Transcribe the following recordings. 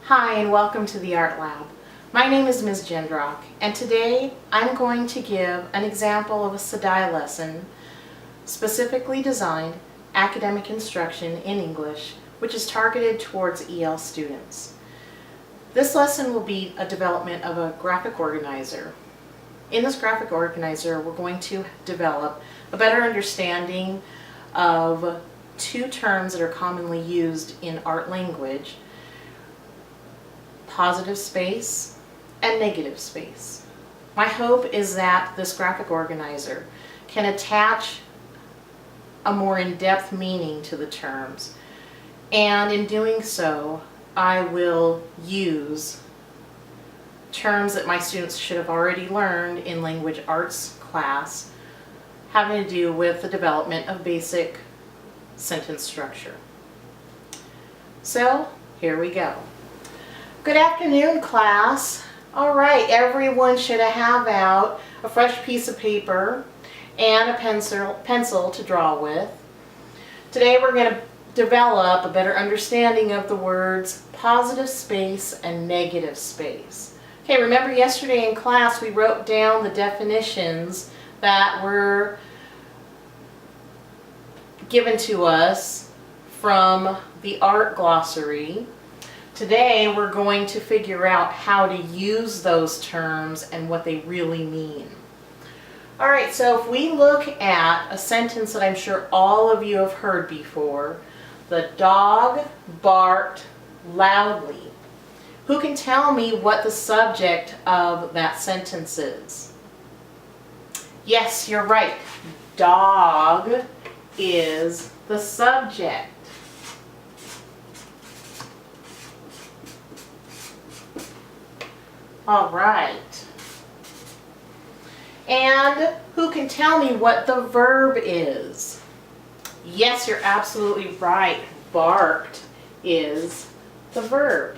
Hi and welcome to the Art Lab. My name is Ms. Jendrock and today I'm going to give an example of a SDAIE lesson specifically designed academic instruction in English which is targeted towards EL students. This lesson will be a development of a graphic organizer. In this graphic organizer we're going to develop a better understanding of two terms that are commonly used in art language: positive space and negative space. My hope is that this graphic organizer can attach a more in-depth meaning to the terms, and in doing so I will use terms that my students should have already learned in language arts class having to do with the development of basic sentence structure. So here we go. Good afternoon, class. All right, everyone should have out a fresh piece of paper and a pencil to draw with. Today we're going to develop a better understanding of the words positive space and negative space. Okay, remember yesterday in class we wrote down the definitions that were given to us from the art glossary. Today we're going to figure out how to use those terms and what they really mean. Alright, so if we look at a sentence that I'm sure all of you have heard before, the dog barked loudly. Who can tell me what the subject of that sentence is? Yes, you're right. Dog is the subject. All right. And who can tell me what the verb is? Yes, you're absolutely right. Barked is the verb.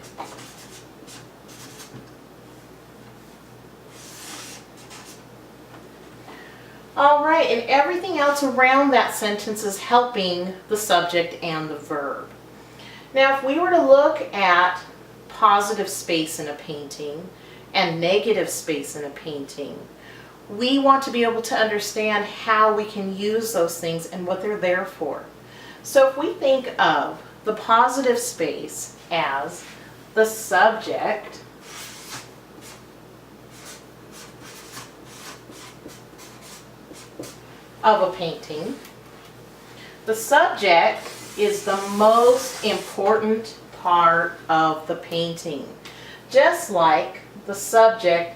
All right, and everything else around that sentence is helping the subject and the verb. Now, if we were to look at positive space in a painting and negative space in a painting, we want to be able to understand how we can use those things and what they're there for. So if we think of the positive space as the subject of a painting, the subject is the most important part of the painting. Just like the subject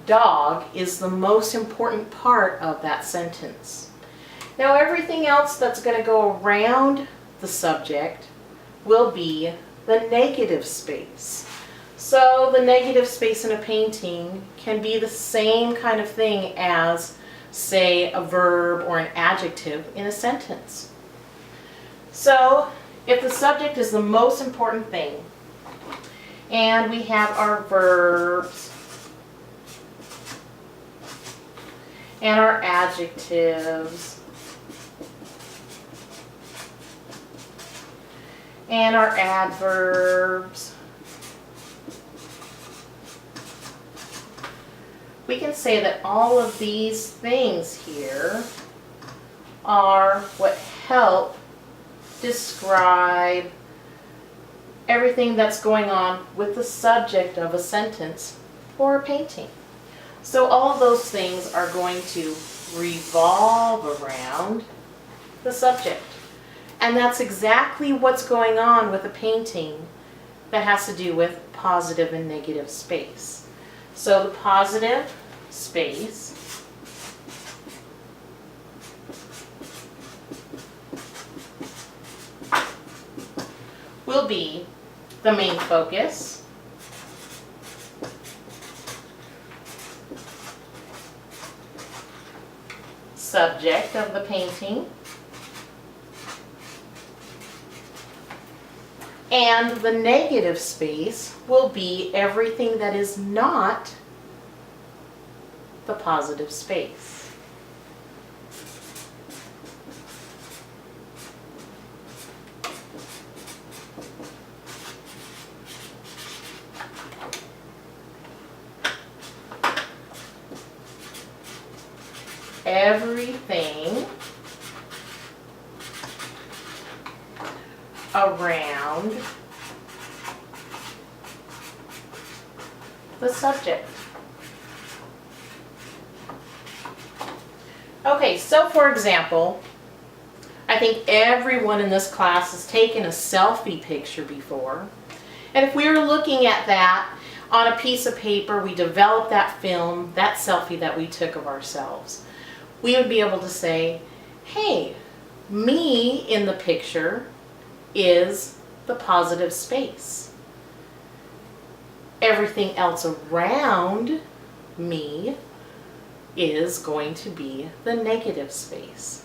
dog is the most important part of that sentence. Now everything else that's going to go around the subject will be the negative space. So the negative space in a painting can be the same kind of thing as, say, a verb or an adjective in a sentence. So if the subject is the most important thing, and we have our verbs and our adjectives and our adverbs, we can say that all of these things here are what help describe everything that's going on with the subject of a sentence or a painting. So all of those things are going to revolve around the subject. And that's exactly what's going on with a painting that has to do with positive and negative space. So the positive space will be the main focus, subject of the painting, and the negative space will be everything that is not the positive space. everything around the subject. Okay, so for example, I think everyone in this class has taken a selfie picture before. And if we were looking at that on a piece of paper, we developed that film, that selfie that we took of ourselves, we would be able to say, hey, me in the picture is the positive space. Everything else around me is going to be the negative space.